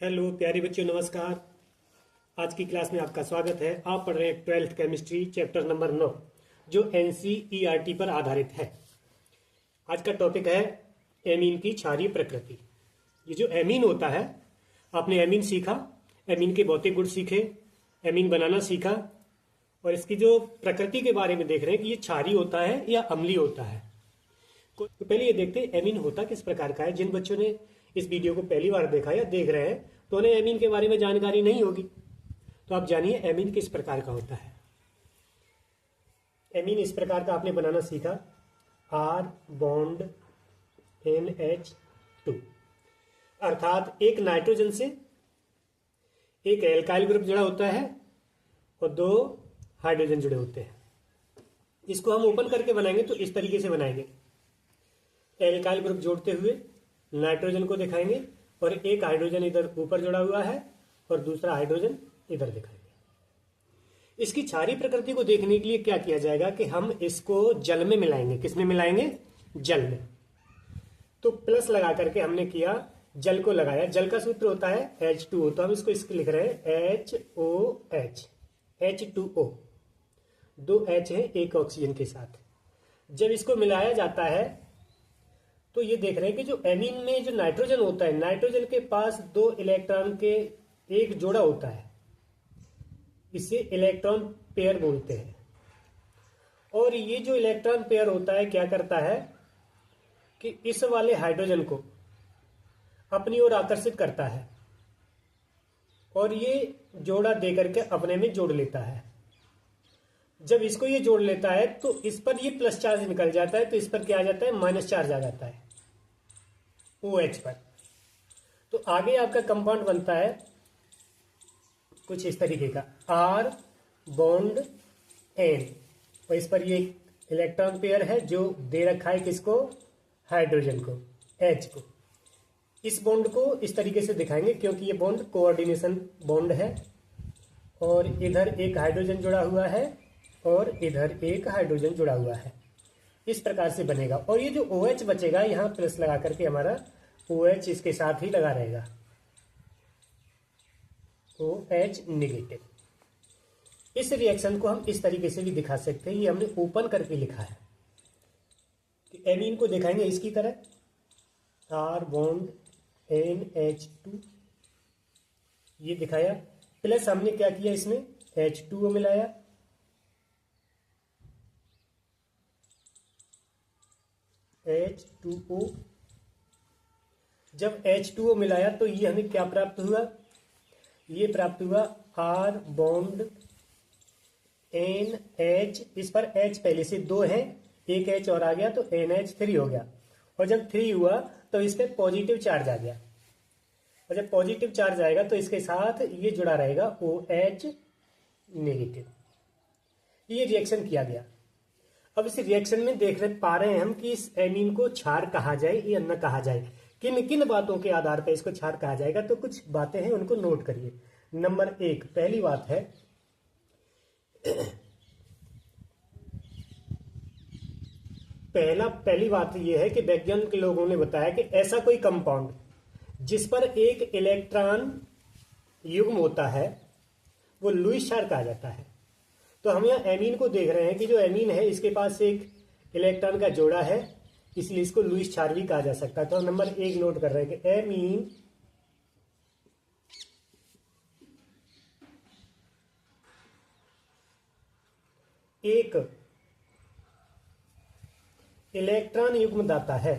Hello प्यारे बच्चों, नमस्कार। आज की क्लास में आपका स्वागत है। आप पढ़ रहे हैं 12th केमिस्ट्री चैप्टर नंबर 9, जो एनसीईआरटी पर आधारित है। आज का टॉपिक है एमीन की क्षारीय प्रकृति। ये जो एमीन होता है, आपने एमीन सीखा, एमीन के भौतिक गुण सीखे, एमीन बनाना सीखा, और इसकी जो प्रकृति के बारे में देख रहे हैं कि ये क्षारीय होता है या अम्लीय होता है। तो पहले ये देखते हैं एमीन होता किस प्रकार का है। जिन बच्चों ने इस वीडियो को पहली बार देखा या देख रहे हैं तो उन्हें एमीन के बारे में जानकारी नहीं होगी, तो आप जानिए एमीन किस प्रकार का होता है। एमीन इस प्रकार का आपने बनाना सीखा, R बॉन्ड NH2, अर्थात एक नाइट्रोजन से एक एल्काइल ग्रुप जुड़ा होता है और दो हाइड्रोजन जुड़े होते हैं। इसको हम ओपन करके बनाएंगे तो इस तरीके से बनाएंगे। एल्काइल ग्रुप जोड़ते हुए नाइट्रोजन को दिखाएंगे और एक हाइड्रोजन इधर ऊपर जुड़ा हुआ है और दूसरा हाइड्रोजन इधर दिखाएंगे। इसकी क्षारीय प्रकृति को देखने के लिए क्या किया जाएगा कि हम इसको जल में मिलाएंगे। किसमें मिलाएंगे? जल में। तो प्लस लगा करके हमने किया, जल को लगाया। जल का सूत्र होता है H2O, तो हम इसको लिख रहे हैं HOH, H2O। दो H है एक ऑक्सीजन के साथ। जब इसको मिलाया जाता है तो ये देख रहे हैं कि जो एमीन में जो नाइट्रोजन होता है, नाइट्रोजन के पास दो इलेक्ट्रॉन के एक जोड़ा होता है, इसे इलेक्ट्रॉन पेयर बोलते हैं। और ये जो इलेक्ट्रॉन पेयर होता है क्या करता है कि इस वाले हाइड्रोजन को अपनी ओर आकर्षित करता है और ये जोड़ा देकर के अपने में जोड़ लेता है। जब इसको ये जोड़ लेता है तो इस पर ये प्लस चार्ज निकल जाता है, तो इस पर क्या आ जाता है? माइनस चार्ज आ जाता है OH पर। तो आगे आपका कंपाउंड बनता है कुछ इस तरीके का, R बॉन्ड N, और इस पर ये इलेक्ट्रॉन पेयर है जो दे रखा है किसको? हाइड्रोजन को, H को। इस बॉन्ड को इस तरीके से दिखाएंगे क्योंकि ये बॉन्ड कोऑर्डिनेशन बॉन्ड है, और इधर एक हाइड्रोजन जुड़ा हुआ है और इधर एक हाइड्रोजन जुड़ा हुआ है। इस प्रकार से बनेगा। और ये जो OH बचेगा, यहां प्लस लगा करके हमारा OH इसके साथ ही लगा रहेगा, OH नेगेटिव। इस रिएक्शन को हम इस तरीके से भी दिखा सकते हैं। ये हमने ओपन करके लिखा है। एमीन को दिखाएंगे इसकी तरह, R बॉन्ड NH2, ये दिखाया। प्लस हमने क्या किया, इसमें H2O मिलाया, H2O। जब H2O मिलाया तो ये हमें क्या प्राप्त हुआ? ये प्राप्त हुआ R बॉन्ड NH। इस पर H पहले से दो है, एक H और आ गया तो NH3 हो गया। और जब 3 हुआ तो इस पर पॉजिटिव चार्ज आ गया, और जब पॉजिटिव चार्ज आएगा तो इसके साथ ये जुड़ा रहेगा OH नेगेटिव। ये रिएक्शन किया गया। अब इस रिएक्शन में देख पा रहे हैं हम कि इस एमीन को क्षार कहा जाए या न कहा जाए। किन किन बातों के आधार पर इसको क्षार कहा जाएगा, तो कुछ बातें हैं, उनको नोट करिए। नंबर 1, पहली बात है पहली बात यह है कि वैज्ञानिक लोगों ने बताया कि ऐसा कोई कंपाउंड जिस पर एक इलेक्ट्रॉन युग्म होता है वो लुईस क्षार कहा जाता है। तो हम यहाँ एमीन को देख रहे हैं कि जो एमीन है इसके पास एक इलेक्ट्रॉन का जोड़ा है, इसलिए इसको लुईस क्षार भी कहा जा सकता है। तो हम नंबर 1 नोट कर रहे हैं कि एमीन एक इलेक्ट्रॉन युग्म दाता है।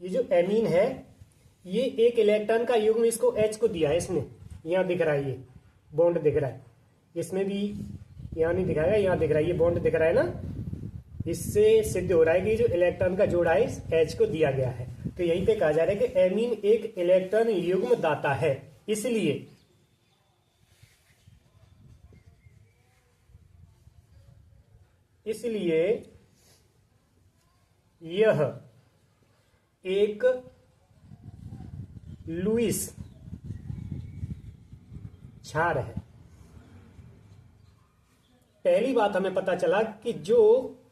ये जो एमीन है ये एक इलेक्ट्रॉन का युग्म, इसको H को दिया है इसने, यहां दिख रहा है, ये बॉन्ड दिख रहा है। इसमें भी यहां नहीं दिखाएगा, यहां दिख रहा है, ये बॉन्ड दिख रहा है ना। इससे सिद्ध हो रहा है कि जो इलेक्ट्रॉन का जोड़ा है इस H को दिया गया है। तो यहीं पे कहा जा रहा है कि एमीन एक इलेक्ट्रॉन युग्म दाता है, इसलिए यह एक लुईस क्षार है। पहली बात हमें पता चला कि जो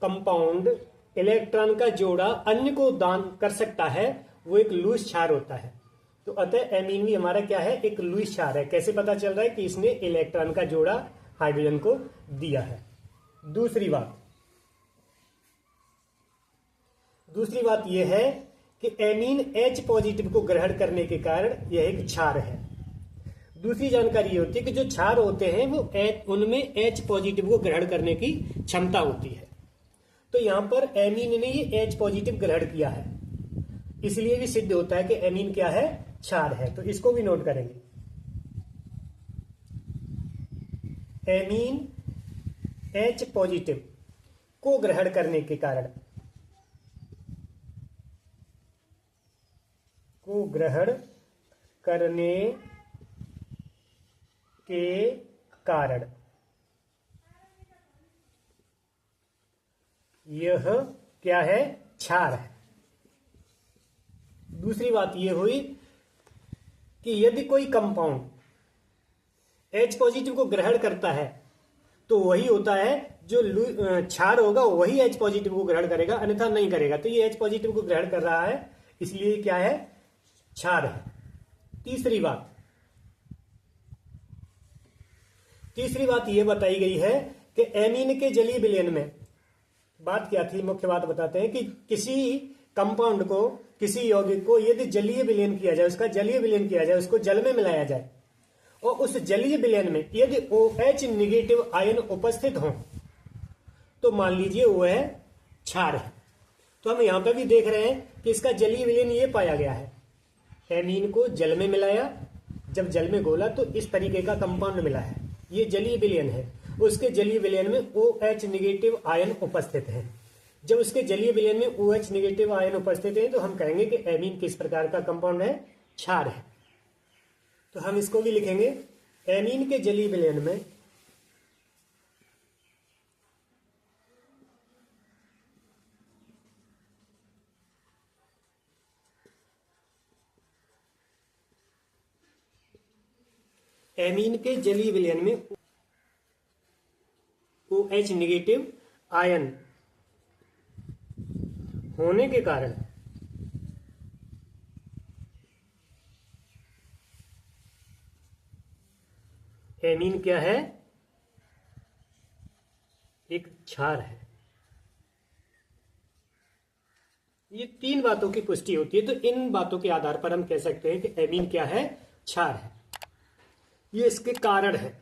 कंपाउंड इलेक्ट्रॉन का जोड़ा अन्य को दान कर सकता है वो एक लुईस क्षार होता है। तो अतः एमीन भी हमारा क्या है, एक लुईस क्षार है। कैसे पता चल रहा है कि इसने इलेक्ट्रॉन का जोड़ा हाइड्रोजन को दिया है। दूसरी बात यह है कि एमीन H पॉजिटिव को ग्रहण करने के कारण यह एक क्षार है। दूसरी जानकारी ये होती है कि जो क्षार होते हैं वो उनमें H पॉजिटिव को ग्रहण करने की क्षमता होती है। तो यहां पर एमीन ने ये H पॉजिटिव ग्रहण किया है, इसलिए भी सिद्ध होता है कि एमीन क्या है, क्षार है। तो इसको भी नोट करेंगे। एमीन H पॉजिटिव को ग्रहण करने के कारण यह क्या है, क्षार है। दूसरी बात यह हुई कि यदि कोई कंपाउंड H पॉजिटिव को ग्रहण करता है तो वही होता है जो क्षार होगा वही H पॉजिटिव को ग्रहण करेगा, अन्यथा नहीं करेगा। तो ये H पॉजिटिव को ग्रहण कर रहा है, इसलिए क्या है, क्षार है। तीसरी बात यह बताई गई है कि एमीन के जलीय विलयन में बात क्या थी, मुख्य बात बताते हैं कि किसी कंपाउंड को, किसी यौगिक को यदि जलीय विलयन किया जाए, उसका जलीय विलयन किया जाए, उसको जल में मिलाया जाए और उस जलीय विलयन में यदि OH निगेटिव आयन उपस्थित हो तो मान लीजिए वो है क्षार है। तो हम यहां पर भी देख रहे हैं कि इसका जलीय विलयन ये पाया गया है। एमीन को जल में मिलाया, जब जल में घोला तो इस तरीके का कंपाउंड मिला है, ये जलीय विलयन है। उसके जलीय विलयन में OH निगेटिव आयन उपस्थित है। जब उसके जलीय विलयन में OH निगेटिव आयन उपस्थित है तो हम कहेंगे कि एमीन किस प्रकार का कंपाउंड है, क्षार है। तो हम इसको भी लिखेंगे, एमीन के जलीय विलयन में OH निगेटिव आयन होने के कारण एमीन क्या है, एक क्षार है। ये तीन बातों की पुष्टि होती है, तो इन बातों के आधार पर हम कह सकते हैं कि एमीन क्या है, क्षार है। ये इसके कारण है।